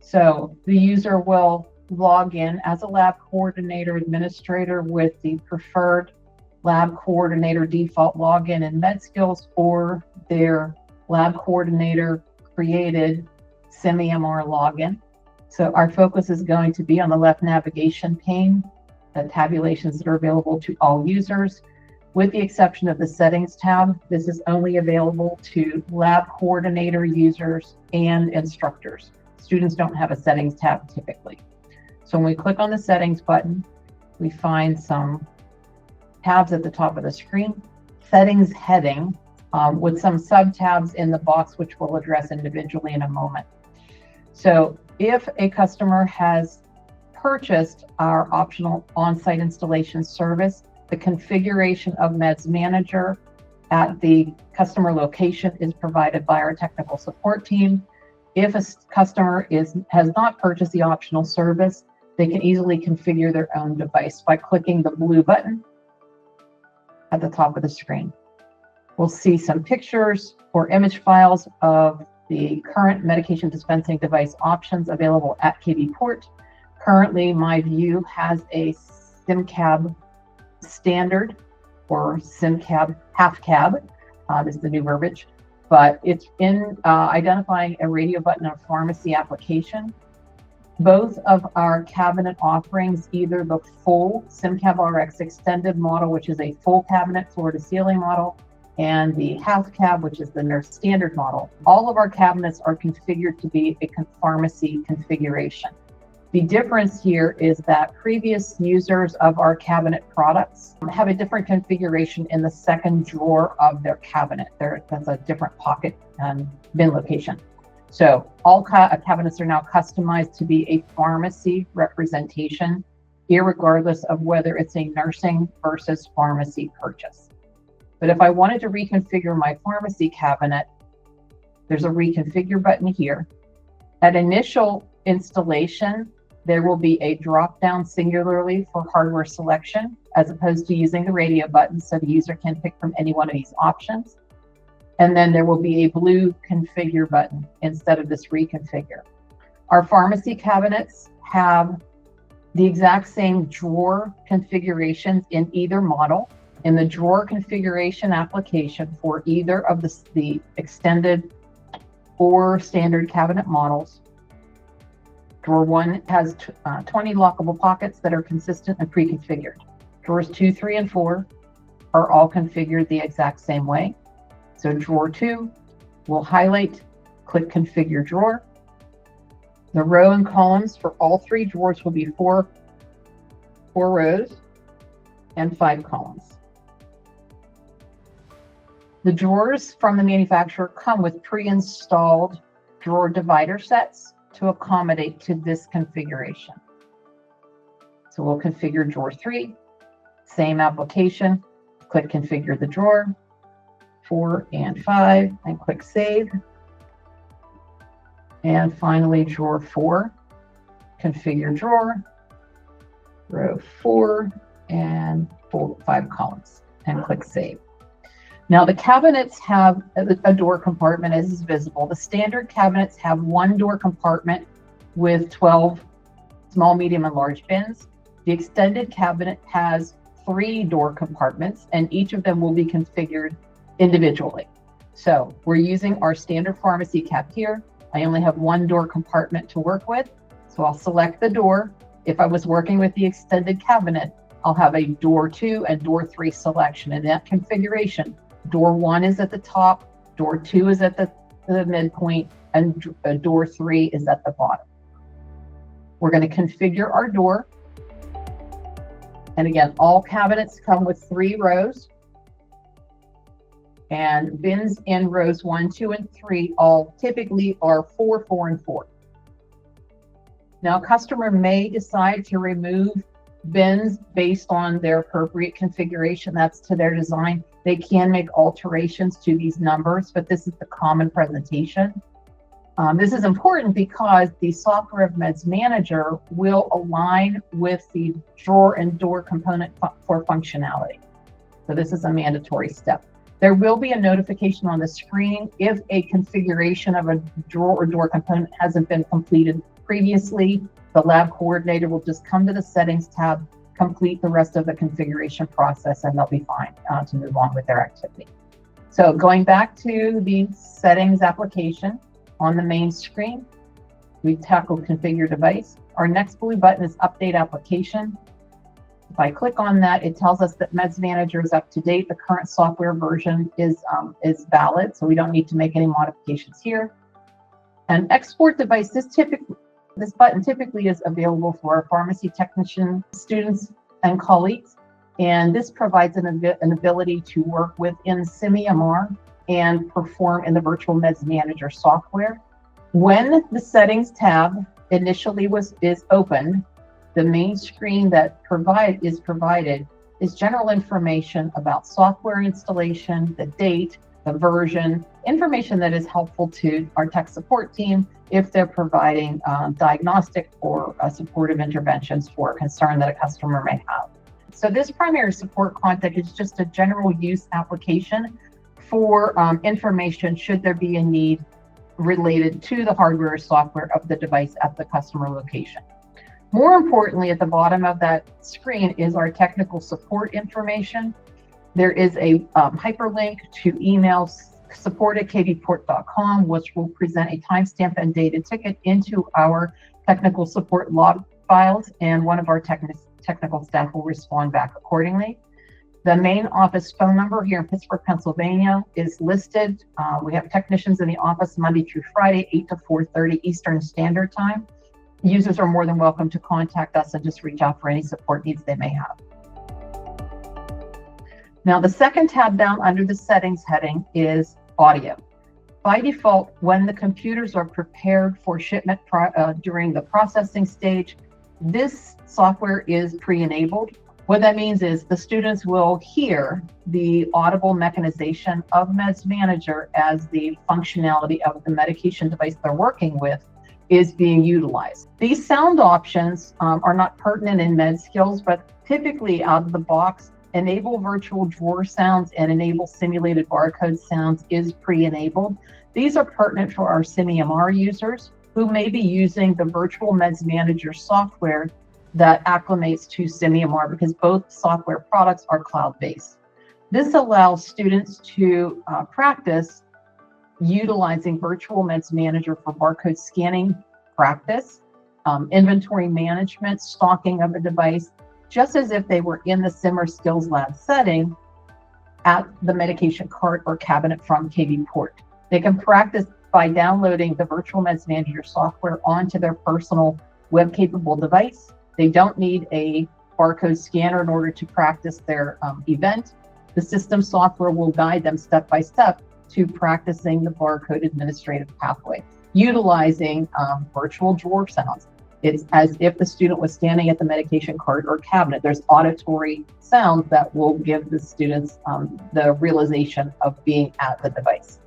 So the user will log in as a lab coordinator administrator with the preferred lab coordinator default login in MedSkills or their lab coordinator created SimEMR login. So our focus is going to be on the left navigation pane, the tabulations that are available to all users. With the exception of the settings tab, this is only available to lab coordinator users and instructors. Students don't have a settings tab typically. So when we click on the settings button, we find some tabs at the top of the screen, settings heading with some sub tabs in the box, which we'll address individually in a moment. So if a customer has purchased our optional on-site installation service, the configuration of MedsManager at the customer location is provided by our technical support team. If a customer has not purchased the optional service, they can easily configure their own device by clicking the blue button at the top of the screen. We'll see some pictures or image files of the current medication dispensing device options available at KbPort. Currently, my view has a SimCab standard or SimCab half cab, is the new verbiage, but it's in identifying a radio button or pharmacy application. Both of our cabinet offerings, either the full SimCab RX extended model, which is a full cabinet floor to ceiling model, and the half cab, which is the nurse standard model, all of our cabinets are configured to be a pharmacy configuration. The difference here is that previous users of our cabinet products have a different configuration in the second drawer of their cabinet. That's a different pocket and bin location. So all cabinets are now customized to be a pharmacy representation, irregardless of whether it's a nursing versus pharmacy purchase. But if I wanted to reconfigure my pharmacy cabinet, there's a reconfigure button here. At initial installation, there will be a drop-down singularly for hardware selection, as opposed to using the radio button, so the user can pick from any one of these options. And then there will be a blue configure button instead of this reconfigure. Our pharmacy cabinets have the exact same drawer configurations in either model. In the drawer configuration application for either of the extended or standard cabinet models, drawer 1 has 20 lockable pockets that are consistent and pre-configured. Drawers 2, 3, and 4 are all configured the exact same way. So drawer 2 will highlight, click configure drawer. The row and columns for all 3 drawers will be four rows and 5 columns. The drawers from the manufacturer come with pre-installed drawer divider sets to accommodate to this configuration. So we'll configure drawer 3, same application, click configure the drawer, 4 and 5, and click save. And finally, drawer 4, configure drawer, row 4, and 5 columns, and click save. Now the cabinets have a door compartment as is visible. The standard cabinets have 1 door compartment with 12 small, medium, and large bins. The extended cabinet has 3 door compartments, and each of them will be configured individually. So we're using our standard pharmacy cab here. I only have 1 door compartment to work with, so I'll select the door. If I was working with the extended cabinet, I'll have a door 2 and door 3 selection. In that configuration, door 1 is at the top, door 2 is at the midpoint, and door 3 is at the bottom. We're going to configure our door. And again, all cabinets come with 3 rows. And bins in rows 1, 2, and 3 all typically are 4, 4, and 4. Now, a customer may decide to remove bins based on their appropriate configuration. That's to their design. They can make alterations to these numbers, but this is the common presentation. This is important because the software of MedsManager will align with the drawer and door component for functionality. So this is a mandatory step. There will be a notification on the screen if a configuration of a drawer or door component hasn't been completed previously, the lab coordinator will just come to the settings tab, complete the rest of the configuration process, and they'll be fine to move on with their activity. So going back to the settings application on the main screen, we've tackled configure device. Our next blue button is update application. If I click on that, it tells us that MedsManager is up to date. The current software version is valid, so we don't need to make any modifications here. And export device, this button typically is available for our pharmacy technician students and colleagues. And this provides an ability to work within SimiMR and perform in the virtual MedsManager software. When the settings tab initially is opened, the main screen that is provided is general information about software installation, the date, the version, information that is helpful to our tech support team if they're providing diagnostic or supportive interventions for a concern that a customer may have. So this primary support contact is just a general use application for information should there be a need related to the hardware or software of the device at the customer location. More importantly, at the bottom of that screen is our technical support information. There is a hyperlink to email support@kbport.com, which will present a timestamp and dated ticket into our technical support log files, and one of our technical staff will respond back accordingly. The main office phone number here in Pittsburgh, Pennsylvania is listed. We have technicians in the office Monday through Friday, 8 to 4:30 Eastern Standard Time. Users are more than welcome to contact us and just reach out for any support needs they may have. Now, the second tab down under the settings heading is audio. By default, when the computers are prepared for shipment during the processing stage, this software is pre-enabled. What that means is the students will hear the audible mechanization of MedsManager as the functionality of the medication device they're working with is being utilized. These sound options are not pertinent in MedSkills, but typically out of the box, enable virtual drawer sounds and enable simulated barcode sounds is pre-enabled. These are pertinent for our SimiMR users who may be using the virtual MedsManager software that acclimates to SimiMR, because both software products are cloud-based. This allows students to practice utilizing virtual MedsManager for barcode scanning practice, inventory management, stocking of a device, just as if they were in the Simmer Skills Lab setting at the medication cart or cabinet from KbPort. They can practice by downloading the virtual MedsManager software onto their personal web-capable device. They don't need a barcode scanner in order to practice their event. The system software will guide them step by step to practicing the barcode administrative pathway, utilizing virtual drawer sounds. It's as if the student was standing at the medication cart or cabinet. There's auditory sounds that will give the students the realization of being at the device.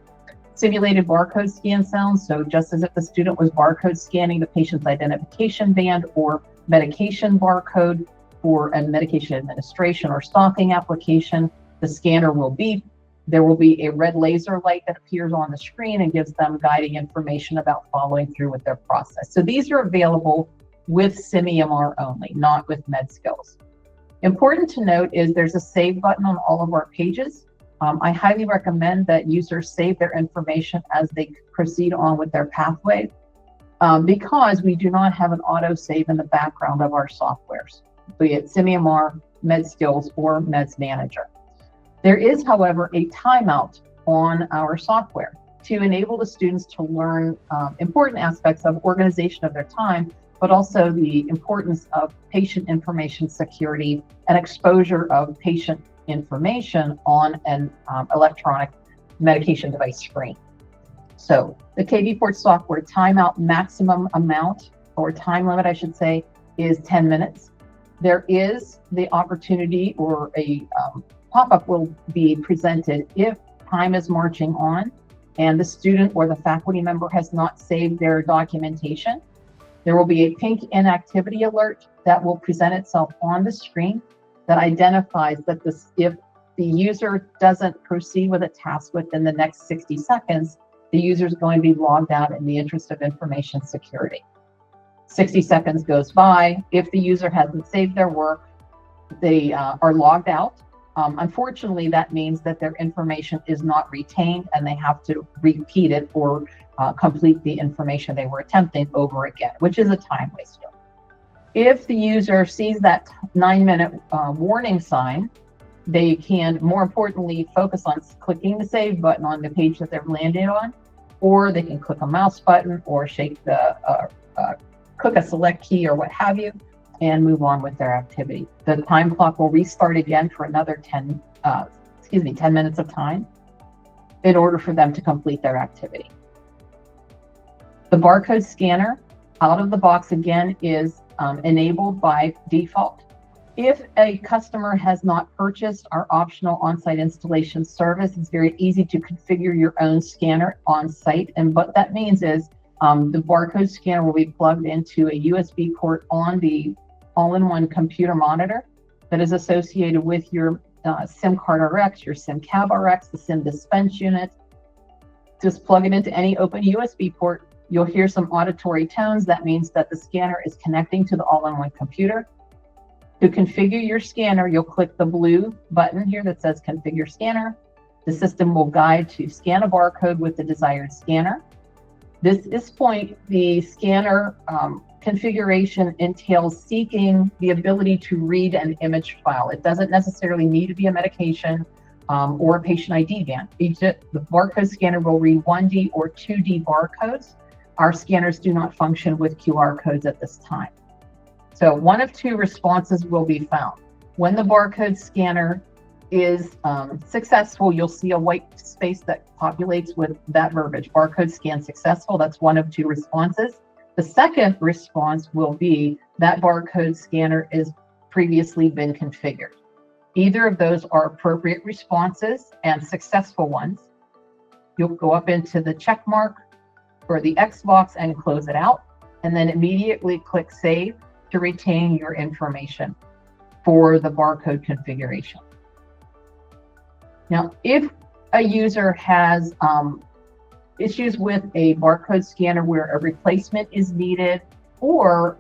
Simulated barcode scan sounds, so just as if the student was barcode scanning the patient's identification band or medication barcode for a medication administration or stocking application, the scanner will beep. There will be a red laser light that appears on the screen and gives them guiding information about following through with their process. So these are available with SimiMR only, not with MedSkills. Important to note is there's a save button on all of our pages. I highly recommend that users save their information as they proceed on with their pathway, because we do not have an auto save in the background of our softwares, be it SimiMR, MedSkills, or MedsManager. There is, however, a timeout on our software to enable the students to learn important aspects of organization of their time, but also the importance of patient information security and exposure of patient information on an electronic medication device screen. So the KbPort software timeout maximum amount, or time limit, I should say, is 10 minutes. There is the opportunity, or a pop-up will be presented if time is marching on and the student or the faculty member has not saved their documentation. There will be a pink inactivity alert that will present itself on the screen that identifies that if the user doesn't proceed with a task within the next 60 seconds, the user is going to be logged out in the interest of information security. 60 seconds goes by. If the user hasn't saved their work, they are logged out. Unfortunately, that means that their information is not retained and they have to repeat it or complete the information they were attempting over again, which is a time waster. If the user sees that 9-minute warning sign, they can, more importantly, focus on clicking the save button on the page that they've landed on, or they can click a mouse button or shake the, click a select key or what have you, and move on with their activity. The time clock will restart again for another 10 minutes of time in order for them to complete their activity. The barcode scanner out of the box again is enabled by default. If a customer has not purchased our optional on-site installation service, it's very easy to configure your own scanner on site. And what that means is the barcode scanner will be plugged into a USB port on the all-in-one computer monitor that is associated with your SIM card RX, your SIM cab RX, the SIM dispense unit. Just plug it into any open USB port. You'll hear some auditory tones. That means that the scanner is connecting to the all-in-one computer. To configure your scanner, you'll click the blue button here that says Configure Scanner. The system will guide to scan a barcode with the desired scanner. This point, the scanner configuration entails seeking the ability to read an image file. It doesn't necessarily need to be a medication or a patient ID band. The barcode scanner will read 1D or 2D barcodes. Our scanners do not function with QR codes at this time. So one of two responses will be found. When the barcode scanner is successful, you'll see a white space that populates with that verbiage, barcode scan successful. That's one of two responses. The second response will be that barcode scanner is previously been configured. Either of those are appropriate responses and successful ones. You'll go up into the check mark or the X box and close it out, and then immediately click Save to retain your information for the barcode configuration. Now, if a user has issues with a barcode scanner where a replacement is needed, or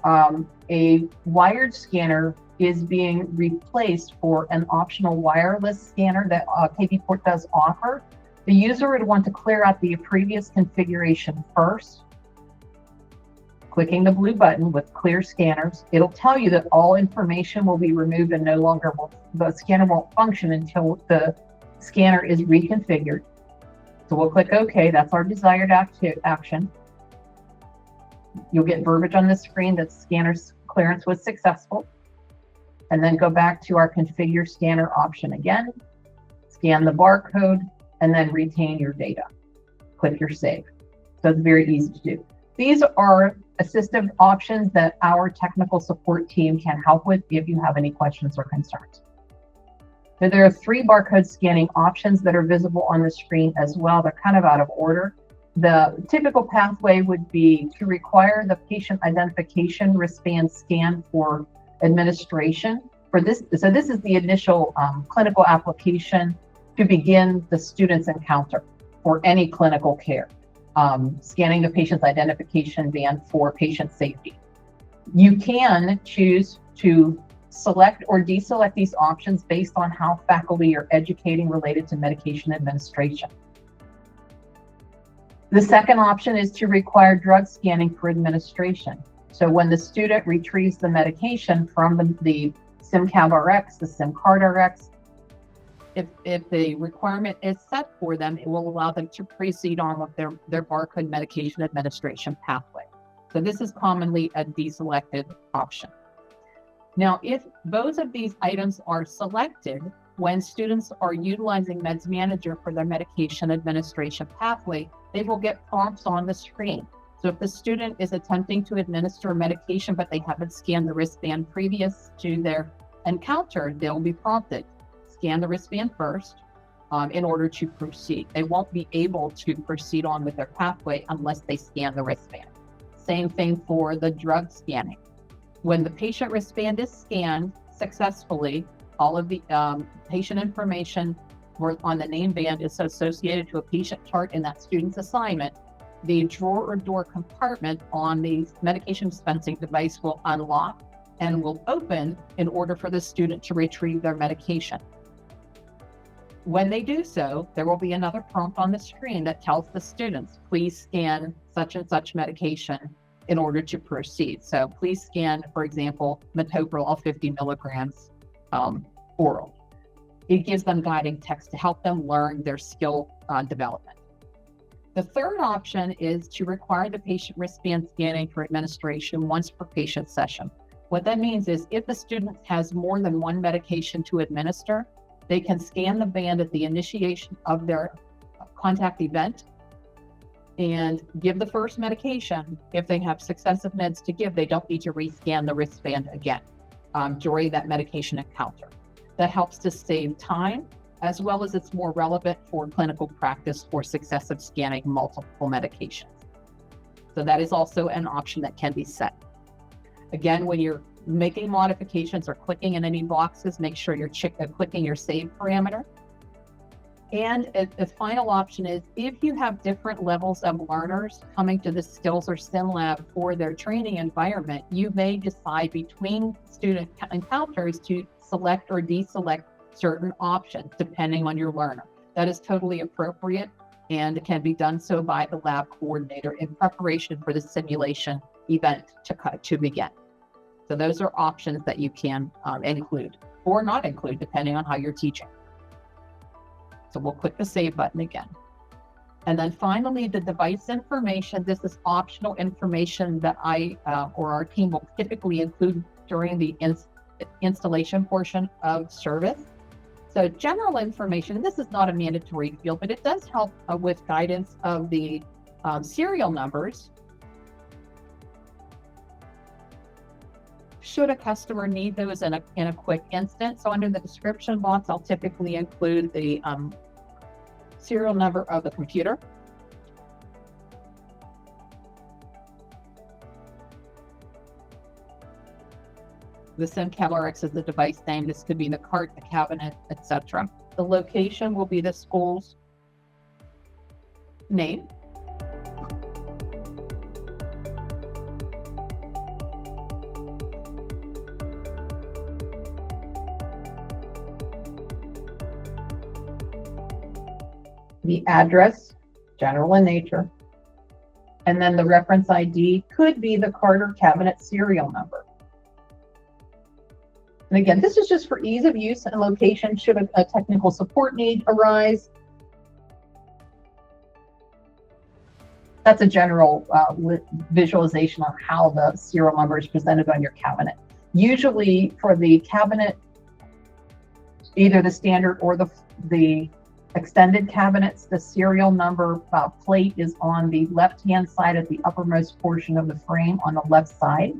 a wired scanner is being replaced for an optional wireless scanner that KbPort does offer, the user would want to clear out the previous configuration first. Clicking the blue button with Clear Scanners, it'll tell you that all information will be removed and no longer the scanner won't function until the scanner is reconfigured. So we'll click OK. That's our desired action. You'll get verbiage on the screen that scanner's clearance was successful. And then go back to our Configure Scanner option again, scan the barcode, and then retain your data. Click your Save. So it's very easy to do. These are assistive options that our technical support team can help with if you have any questions or concerns. So there are 3 barcode scanning options that are visible on the screen as well. They're kind of out of order. The typical pathway would be to require the patient identification wristband scan for administration. For this, so this is the initial clinical application to begin the student's encounter for any clinical care. Scanning the patient's identification band for patient safety. You can choose to select or deselect these options based on how faculty are educating related to medication administration. The second option is to require drug scanning for administration. So when the student retrieves the medication from the SIM cab RX, the SIM card RX, if the requirement is set for them, it will allow them to proceed on with their barcode medication administration pathway. So this is commonly a deselected option. Now, if both of these items are selected when students are utilizing MedsManager for their medication administration pathway, they will get prompts on the screen. So if the student is attempting to administer medication, but they haven't scanned the wristband previous to their encounter, they'll be prompted. Scan the wristband first in order to proceed. They won't be able to proceed on with their pathway unless they scan the wristband. Same thing for the drug scanning. When the patient wristband is scanned successfully, all of the patient information on the name band is associated to a patient chart in that student's assignment. the drawer or door compartment on the medication dispensing device will unlock and will open in order for the student to retrieve their medication. When they do so, there will be another prompt on the screen that tells the students, please scan such and such medication in order to proceed. So please scan, for example, metoprolol 50 milligrams oral. It gives them guiding text to help them learn their skill development. The third option is to require the patient wristband scanning for administration once per patient session. What that means is if the student has more than one medication to administer, they can scan the band at the initiation of their contact event and give the first medication. If they have successive meds to give, they don't need to rescan the wristband again during that medication encounter. That helps to save time, as well as it's more relevant for clinical practice for successive scanning multiple medications. So that is also an option that can be set. Again, when you're making modifications or clicking in any boxes, make sure you're clicking your save parameter. And the final option is if you have different levels of learners coming to the skills or sim lab for their training environment, you may decide between student encounters to select or deselect certain options depending on your learner. That is totally appropriate and can be done so by the lab coordinator in preparation for the simulation event to begin. So those are options that you can include or not include depending on how you're teaching. So we'll click the save button again. And then finally, the device information. This is optional information that I or our team will typically include during the installation portion of service. So general information, and this is not a mandatory field, but it does help with guidance of the serial numbers. Should a customer need those in a quick instant. So under the description box, I'll typically include the serial number of the computer. The SimCalRx is the device name. This could be the cart, the cabinet, etc. The location will be the school's name. The address, general in nature. And then the reference ID could be the cart or cabinet serial number. And again, this is just for ease of use and location should a technical support need arise. That's a general visualization on how the serial number is presented on your cabinet. Usually for the cabinet, either the standard or the extended cabinets, the serial number plate is on the left-hand side at the uppermost portion of the frame on the left side.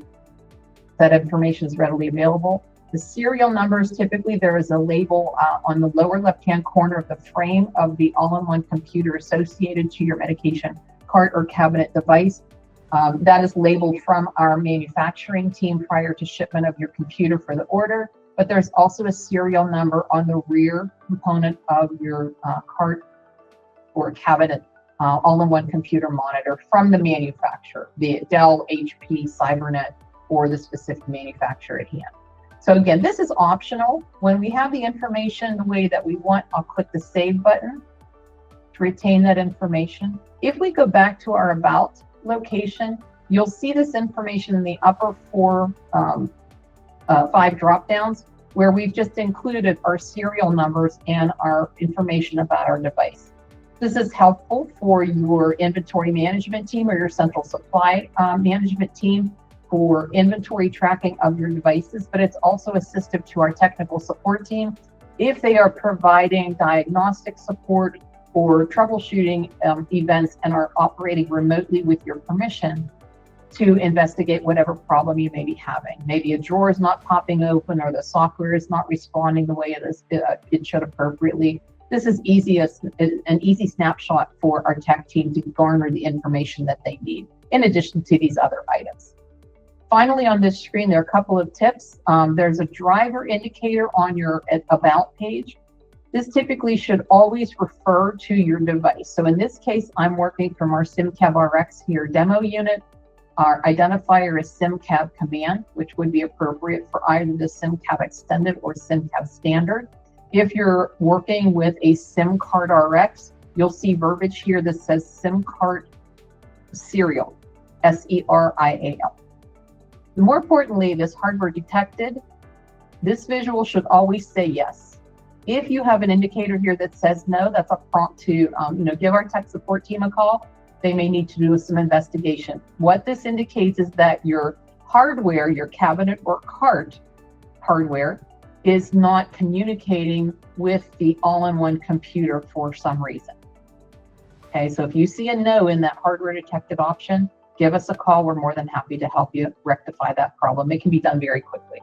That information is readily available. The serial numbers, typically there is a label on the lower left-hand corner of the frame of the all-in-one computer associated to your medication cart or cabinet device. That is labeled from our manufacturing team prior to shipment of your computer for the order. But there's also a serial number on the rear component of your cart or cabinet all-in-one computer monitor from the manufacturer, be it Dell, HP, Cybernet, or the specific manufacturer at hand. So again, this is optional. When we have the information the way that we want, I'll click the save button to retain that information. If we go back to our About location, you'll see this information in the upper 5 drop downs where we've just included our serial numbers and our information about our device. This is helpful for your inventory management team or your central supply management team for inventory tracking of your devices, but it's also assistive to our technical support team if they are providing diagnostic support or troubleshooting events and are operating remotely with your permission to investigate whatever problem you may be having. Maybe a drawer is not popping open or the software is not responding the way it should appropriately. This is an easy snapshot for our tech team to garner the information that they need, in addition to these other items. Finally, on this screen, there are a couple of tips. There's a driver indicator on your About page. This typically should always refer to your device. So in this case, I'm working from our SimCab RX here demo unit. Our identifier is SimCab command, which would be appropriate for either the SimCab extended or SimCab standard. If you're working with a SIM card RX, you'll see verbiage here that says SIM card serial, SERIAL. More importantly, this hardware detected, this visual should always say yes. If you have an indicator here that says no, that's a prompt to give our tech support team a call. They may need to do some investigation. What this indicates is that your hardware, your cabinet or cart hardware, is not communicating with the all-in-one computer for some reason. Okay, so if you see a no in that hardware detected option, give us a call. We're more than happy to help you rectify that problem. It can be done very quickly.